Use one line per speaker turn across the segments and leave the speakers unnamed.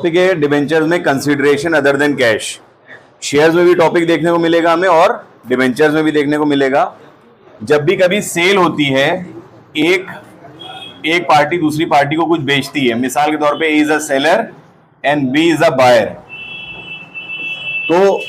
Topic है debentures में consideration other than cash. Shares में भी टॉपिक देखने को मिलेगा हमें और डिबेंचर्स में भी देखने को मिलेगा। जब भी कभी सेल होती है, एक पार्टी दूसरी पार्टी को कुछ बेचती है, मिसाल के तौर पे A is a seller and B is a buyer, तो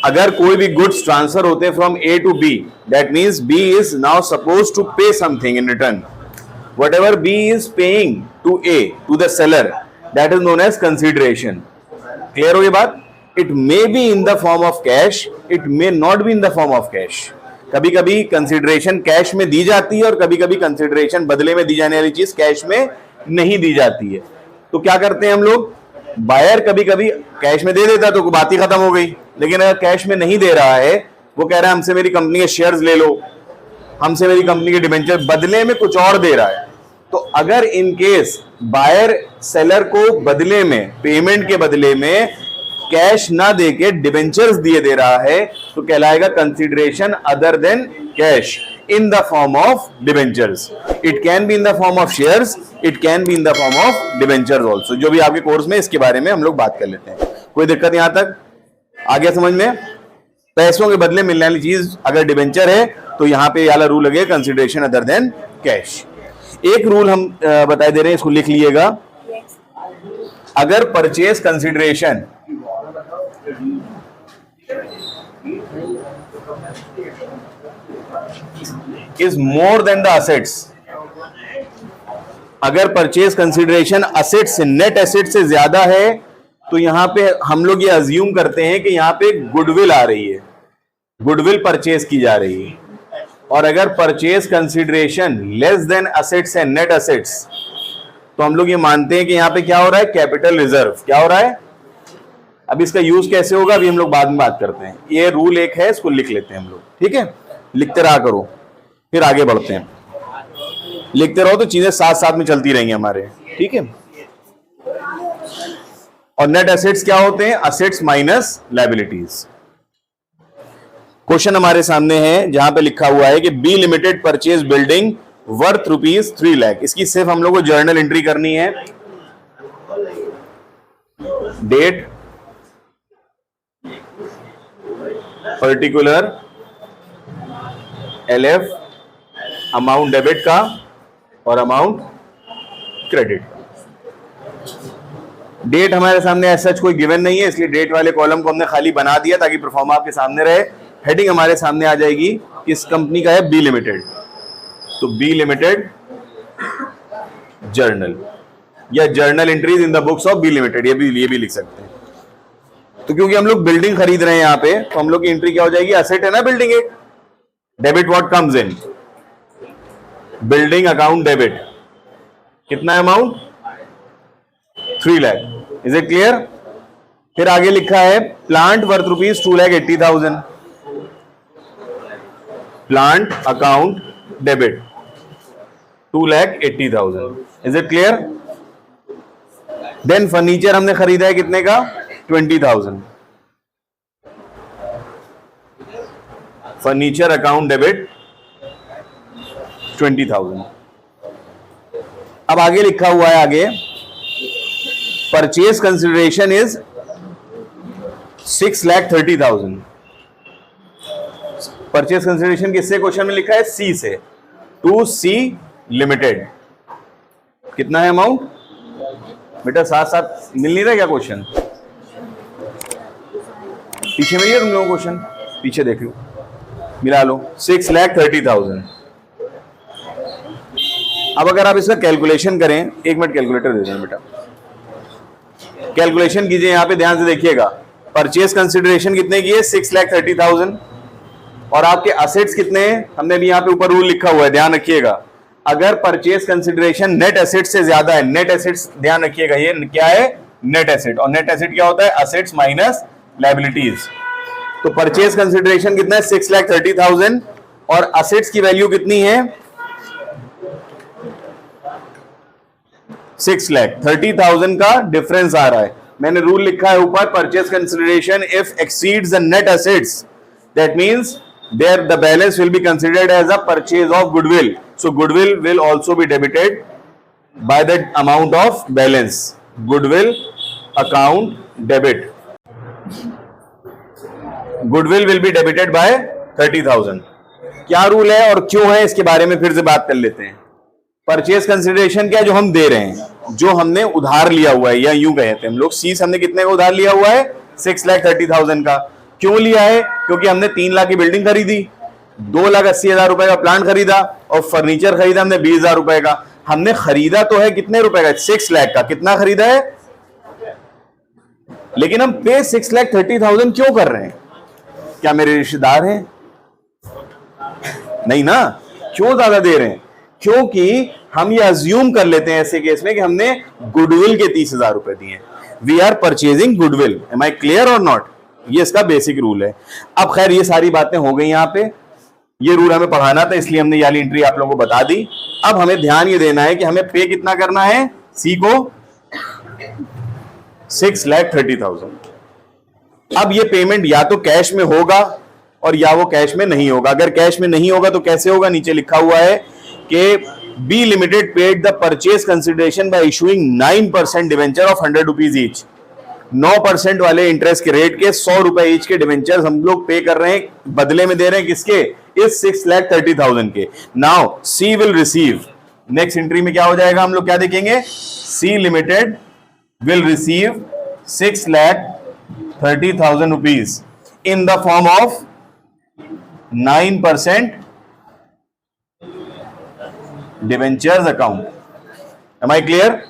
अगर कोई भी गुड्स ट्रांसफर होते हैं from A to B, that means B is now suppose to pay something in return. Whatever B is paying to A, to the seller, that is known as consideration. Clear हो ये बात? It may be in the form of cash, it may not be in the form of cash. कभी कभी consideration cash में दी जाती है और कभी कभी कंसिडरेशन बदले में दी जाने वाली चीज कैश में नहीं दी जाती है। तो क्या करते हैं हम लोग, बायर कभी कभी कैश में दे देता तो बात ही खत्म हो गई, लेकिन अगर कैश में नहीं दे रहा है, वो कह रहा है हमसे मेरी कंपनी के शेयर्स ले लो, हमसे मेरी कंपनी के डिबेंचर, बदले में कुछ और दे रहा है। तो अगर इन केस बायर सेलर को बदले में, पेमेंट के बदले में कैश ना देके डिबेंचर्स दिए दे रहा है, तो कहलाएगा consideration other than cash in the form of debentures. It can be in the form of shares, it can be in the form of debentures also. जो भी आपके कोर्स में इसके बारे में हम लोग बात कर लेते हैं। कोई दिक्कत यहां तक आ गया समझ में? पैसों के बदले मिलने वाली चीज अगर डिबेंचर है तो यहां पे वाला रूल लगे कंसिडरेशन अदर देन कैश। एक रूल हम बता दे रहे हैं, इसको लिख लीजिएगा। अगर purchase consideration is more than the assets, अगर परचेज कंसिडरेशन असेट से, नेट एसेट से ज्यादा है, तो यहां पे हम लोग ये अज्यूम करते हैं कि यहां पे गुडविल आ रही है, गुडविल परचेज की जा रही है। और अगर purchase consideration less than assets and net assets, तो हम लोग ये मानते हैं कि यहां पे क्या हो रहा है, कैपिटल रिजर्व क्या हो रहा है। अब इसका यूज कैसे होगा अभी हम लोग बाद में बात करते हैं। ये रूल एक है, इसको लिख लेते हैं हम लोग, ठीक है? लिखते रहा करो, फिर आगे बढ़ते हैं। लिखते रहो तो चीजें साथ साथ में चलती रहेंगी हमारे, ठीक है? और नेट एसेट्स क्या होते हैं, असेट्स माइनस लायबिलिटीज। क्वेश्चन हमारे सामने है जहां पे लिखा हुआ है कि B limited purchase building worth ₹3 lakh. इसकी सिर्फ हम लोग को जर्नल एंट्री करनी है, date, particular, LF, amount debit का और अमाउंट क्रेडिट। डेट हमारे सामने ऐसा कोई गिवन नहीं है, इसलिए डेट वाले कॉलम को हमने खाली बना दिया ताकि परफॉर्मा आपके सामने रहे। हेडिंग हमारे सामने आ जाएगी, किस कंपनी का है, बी लिमिटेड, तो बी लिमिटेड जर्नल या journal entries in the books of B limited, ये भी लिख सकते हैं। तो क्योंकि हम लोग बिल्डिंग खरीद रहे हैं यहाँ पे, तो हम लोग की एंट्री क्या हो जाएगी, असेट है ना बिल्डिंग एक, debit what comes in, building account debit, कितना amount, 3 lakh. Is it clear? फिर आगे लिखा है plant worth ₹2,80,000, plant account debit 2,80,000। Is it clear? Then furniture हमने खरीदा है कितने का, 20,000, फर्नीचर अकाउंट डेबिट 20,000। अब आगे लिखा हुआ है, आगे purchase consideration is 6,30,000। Purchase consideration किससे क्वेश्चन में लिखा है, सी से, टू सी लिमिटेड। कितना है अमाउंट बेटा, साथ साथ मिल नहीं रहा क्या क्वेश्चन? पीछे में ये तुम लोगों क्वेश्चन पीछे देख लो, मिला लो, 6,30,000। अब अगर आप इसका कैलकुलेशन करें, एक मिनट कैलकुलेटर दे दें बेटा, कैलकुलेशन कीजिए, यहां पे ध्यान से देखिएगा। परचेज कंसिडरेशन कितने की है, 6,30,000, और आपके असेट्स कितने हैं, हमने भी यहां पे ऊपर रूल लिखा हुआ है, ध्यान रखिएगा। अगर परचेज कंसिडरेशन नेट एसेट से ज्यादा है, नेट एसेट्स ध्यान रखिएगा, ये क्या है, नेट एसेट, और नेट एसेट क्या होता है, असेट्स माइनस लायबिलिटीज। तो परचेज कंसिडरेशन कितना है, 6,30,000, और असेट्स की वैल्यू कितनी है, 6,30,000 का डिफरेंस आ रहा है। मैंने रूल लिखा है ऊपर, purchase consideration if exceeds the net assets, that means there the balance will be considered as a purchase of goodwill, so goodwill will also be debited by the amount of balance, goodwill account debit, goodwill will be debited bye 30,000। क्या rule है और क्यों है इसके बारे में फिर से बात कर लेते हैं। परचेज कंसिडरेशन क्या है, जो हम दे रहे हैं, जो हमने उधार लिया हुआ है, या यूं कहते हैं हम लोग, सी हमने कितने का उधार लिया हुआ है, 6,30,000 का। क्यों लिया है? क्योंकि हमने 3 लाख की बिल्डिंग खरीदी, 2,80,000 रुपए का प्लांट खरीदा और फर्नीचर खरीदा हमने 20,000 रुपए का। हमने खरीदा तो है कितने रुपए का, 6 लाख का। कितना खरीदा है? लेकिन हम पे 6,30,000 क्यों कर रहे हैं? क्या मेरे रिश्तेदार हैं? नहीं ना। क्यों ज्यादा दे रहे हैं? क्योंकि हम ये अज्यूम कर लेते हैं ऐसे केस में कि हमने गुडविल के 30,000 रुपए दिए। We are purchasing goodwill. Am I clear और नॉट? ये इसका बेसिक रूल है। अब खैर ये सारी बातें हो गई यहां पे, ये रूल हमें पढ़ाना था इसलिए हमने ये वाली एंट्री आप लोगों को बता दी। अब हमें ध्यान ये देना है कि हमें पे कितना करना है, सी को 6,30,000। अब ये पेमेंट या तो कैश में होगा और या वो कैश में नहीं होगा। अगर कैश में नहीं होगा तो कैसे होगा? नीचे लिखा हुआ है कि B limited paid the purchase consideration by issuing 9% debenture of 100 rupees each. 9% वाले इंटरेस्ट के रेट के 100 रुपए ईच के डिवेंचर्स हम लोग पे कर रहे हैं, बदले में दे रहे हैं किसके? इस 6,30,000 के। Now C will receive, next entry में क्या हो जाएगा, हम लोग क्या देखेंगे, C limited will receive 6,30,000 rupees in the form of 9% debentures account. Am I clear?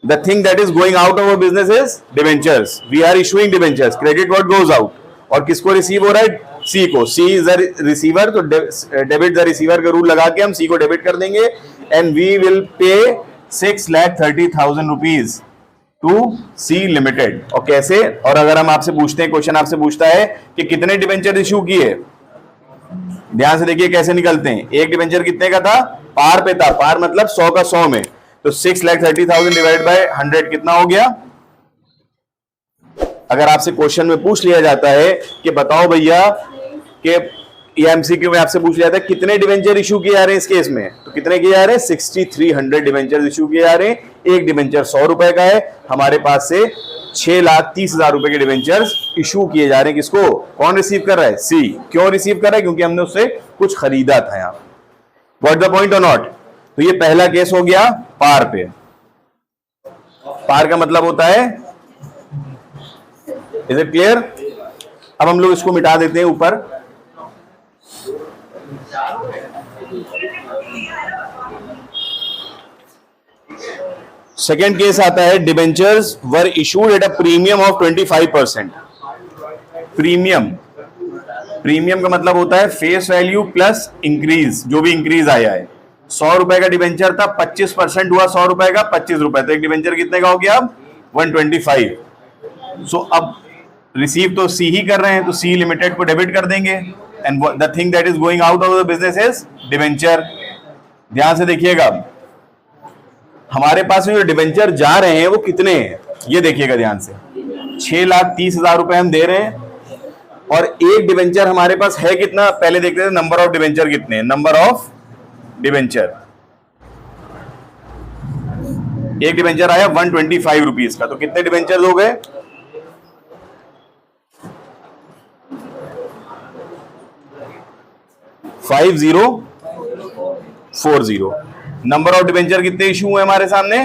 The thing that is going out of our business is debentures. We are issuing debentures. Credit what goes out. और किसको receive हो रहा है? सी को। सी is the receiver, तो debit the receiver का rule लगा के हम सी को डेबिट कर देंगे and we will pay 6,30,000 rupees to C limited. और कैसे? और अगर हम आपसे पूछते हैं, क्वेश्चन आपसे पूछता है कि कितने डिबेंचर इश्यू किए, ध्यान से देखिए कैसे निकलते हैं। एक डिबेंचर कितने का था? पार पे था। पार मतलब 100 का 100 में, तो 6,30,000 डिवाइड बाय 100 कितना हो गया? अगर आपसे क्वेश्चन में पूछ लिया जाता है कि बताओ भैया कि एमसीक्यू में आपसे पूछ लिया जाता है कितने डिबेंचर इशू किए जा रहे हैं इस केस में, तो कितने किए जा रहे हैं? 6,300 डिबेंचर इशू किए जा रहे हैं। एक डिबेंचर 100 रुपए का है, हमारे पास से 6,30,000 रुपए के डिबेंचर्स इशू किए जा रहे हैं। किसको? कौन रिसीव कर रहा है? सी। क्यों रिसीव कर रहा है? क्योंकि हमने उससे कुछ खरीदा था। यहां व्हाट द पॉइंट और नॉट? तो ये पहला केस हो गया पार पे। पार का मतलब होता है, इज इट क्लियर? अब हम लोग इसको मिटा देते हैं ऊपर। सेकेंड केस आता है, debentures were issued at a premium of 25%। Premium, premium का मतलब होता है फेस वैल्यू प्लस इंक्रीज, जो भी इंक्रीज आया है। 100 रुपए का डिबेंचर था, 25% हुआ 100 रुपए का, 25 रुपए, तो एक डिबेंचर कितने का हो गया? अब 125। सो अब रिसीव तो सी ही कर रहे हैं, तो सी लिमिटेड को डेबिट कर देंगे and the thing that is going out of the business is debenture. ध्यान से देखिएगा, हमारे पास जो डिबेंचर जा रहे हैं वो कितने हैं ये देखिएगा ध्यान से। 6,30,000 रुपए हम दे रहे हैं और एक डिबेंचर हमारे पास है कितना? पहले देखते थे नंबर ऑफ डिबेंचर कितने हैं। नंबर ऑफ डिबेंचर, एक डिबेंचर आया 125 रुपीज का, तो कितने डिबेंचर हो गए? 5040। नंबर ऑफ डिबेंचर कितने इशू हुए हमारे सामने?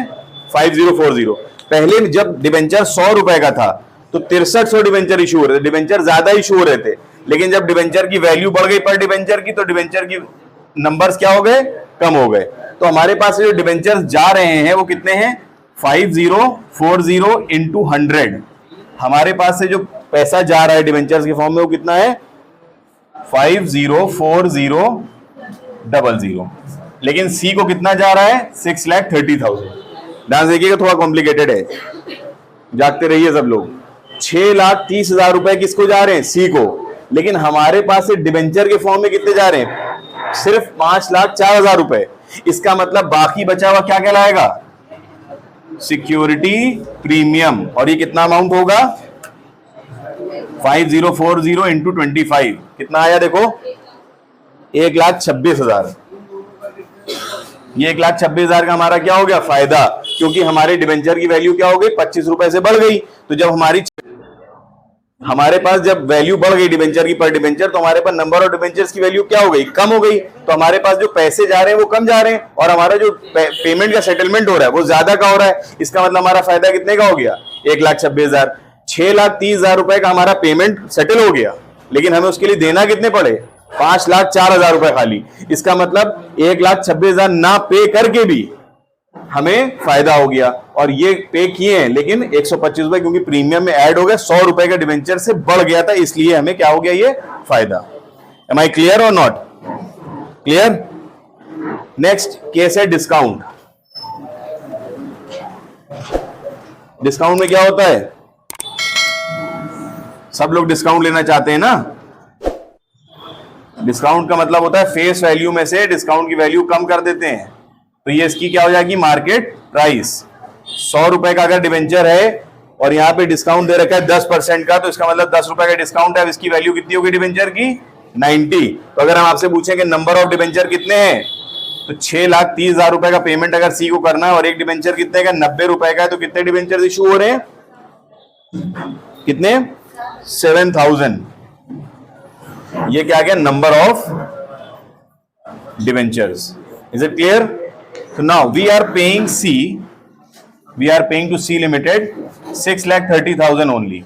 5040। पहले जब डिबेंचर 100 रुपए का था तो 6300 डिबेंचर इशू हो रहे थे, डिबेंचर ज्यादा इशू हो रहे थे। लेकिन जब डिबेंचर की वैल्यू बढ़ गई पर डिबेंचर की, तो डिबेंचर की नंबर्स क्या हो गए? कम हो गए। तो हमारे पास जो डिबेंचर जा रहे हैं वो कितने हैं? 5040 इंटू 100। हमारे पास से जो पैसा जा रहा है डिबेंचर्स के फॉर्म में वो कितना है? 504000। लेकिन सी को कितना जा रहा है? 6,30,000। ध्यान देखिएगा, थोड़ा कॉम्प्लिकेटेड है, जागते रहिए सब लोग। 6,30,000 रुपए किसको जा रहे हैं? सी को। लेकिन हमारे पास से डिबेंचर के फॉर्म में कितने जा रहे हैं? सिर्फ 5,04,000 रुपए। इसका मतलब बाकी बचा हुआ क्या कहलाएगा? Security premium. और ये कितना अमाउंट होगा? 5040 इंटू 25 कितना आया? देखो 1,26,000। ये 1,26,000 का हमारा क्या हो गया? फायदा। क्योंकि हमारे डिबेंचर की वैल्यू क्या हो गई, 25 रुपए से बढ़ गई। तो जब हमारे पास जब वैल्यू बढ़ गई डिबेंचर की पर डिबेंचर, तो हमारे पास नंबर ऑफ डिबेंचर्स की वैल्यू क्या हो गई, कम हो गई। तो हमारे पास जो पैसे जा रहे हैं वो कम जा रहे हैं, और हमारा जो पेमेंट का सेटलमेंट हो रहा है वो ज्यादा का हो रहा है। इसका मतलब हमारा फायदा कितने का हो गया, 1,26,000। 6,30,000 रुपए का हमारा पेमेंट सेटल हो गया, लेकिन हमें उसके लिए देना कितने पड़े, 5,04,000 रुपए खाली। इसका मतलब 1,26,000 ना पे करके भी हमें फायदा हो गया, और ये पे किए हैं लेकिन 125 रुपए क्योंकि प्रीमियम में ऐड हो गया, 100 रुपए का डिबेंचर से बढ़ गया था, इसलिए हमें क्या हो गया, ये फायदा। एम आई क्लियर और नॉट क्लियर? नेक्स्ट केस है डिस्काउंट। डिस्काउंट में क्या होता है, सब लोग डिस्काउंट लेना चाहते हैं ना। डिस्काउंट का मतलब होता है फेस वैल्यू में से डिस्काउंट की वैल्यू कम कर देते हैं। तो ये इसकी क्या हो जाएगी, मार्केट प्राइस। 100 रुपए का अगर डिबेंचर है और यहाँ पे डिस्काउंट दे रखा है 10% का, तो इसका मतलब 10 रुपए का डिस्काउंट है। अब इसकी वैल्यू कितनी होगी डिबेंचर की, 90। तो अगर हम आपसे पूछें कि नंबर ऑफ डिबेंचर कितने हैं, तो 6,30,000 रुपए का पेमेंट अगर सी को करना है और एक डिबेंचर कितने का, 90 रुपए का है, तो कितने डिबेंचर इशू हो रहे हैं, कितने, 7,000। ये क्या गया, number of debentures. Is it clear? So now we are paying to C Limited 6,30,000 only,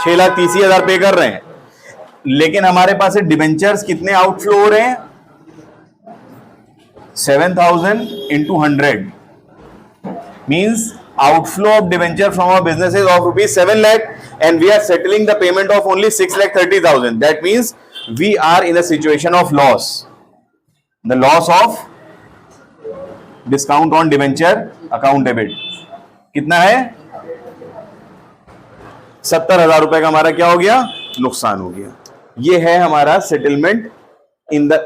6,30,000 पे कर रहे हैं, लेकिन हमारे पास डिबेंचर्स कितने आउटफ्लो हो रहे हैं, 7,000 into 100 means outflow of debenture from our businesses of rupees 7 lakh, and we are settling the payment of only 6,30,000. That means we are in a situation of loss. The loss of discount on debenture account debit कितना है, 70,000 रुपए का हमारा क्या हो गया, नुकसान हो गया। ये है हमारा settlement in the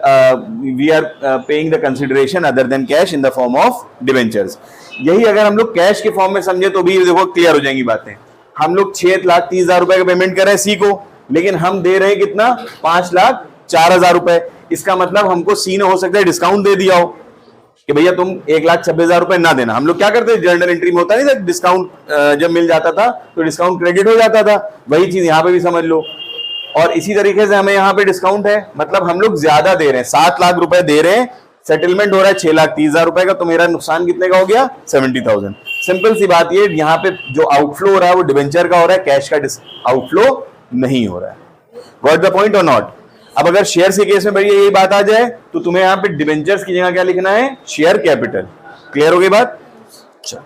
we are paying the consideration other than cash in the form of debentures. यही अगर हम लोग कैश के फॉर्म में समझे तो भी देखो क्लियर हो जाएंगी बातें। हम लोग 6,30,000 रुपए का पेमेंट कर रहे हैं सी को, लेकिन हम दे रहे हैं कितना, 5,04,000 रुपए। इसका मतलब हमको सी ने हो सकता है डिस्काउंट दे दिया हो कि भैया तुम 1,26,000 रुपए ना देना। हम लोग क्या करते हैं, जर्नल एंट्री में होता नहीं था, डिस्काउंट जब मिल जाता था तो डिस्काउंट क्रेडिट हो जाता था। वही चीज यहाँ पे भी समझ लो, और इसी तरीके से हमें यहाँ पे डिस्काउंट है, मतलब हम लोग ज्यादा दे रहे हैं, 7 लाख रुपए दे रहे हैं, सेटलमेंट हो रहा है 6,30,000 रुपए का, तो मेरा नुकसान कितने का हो गया, 70,000। सिंपल सी बात ये, यहाँ पे जो आउटफ्लो हो रहा है वो डिबेंचर का हो रहा है, कैश का आउटफ्लो नहीं हो रहा है। गॉट द पॉइंट और नॉट? अब अगर शेयर के केस में भैया यही बात आ जाए तो तुम्हें यहाँ पे डिबेंचर्स की जगह क्या लिखना है, शेयर कैपिटल। क्लियर हो गई बात? अच्छा।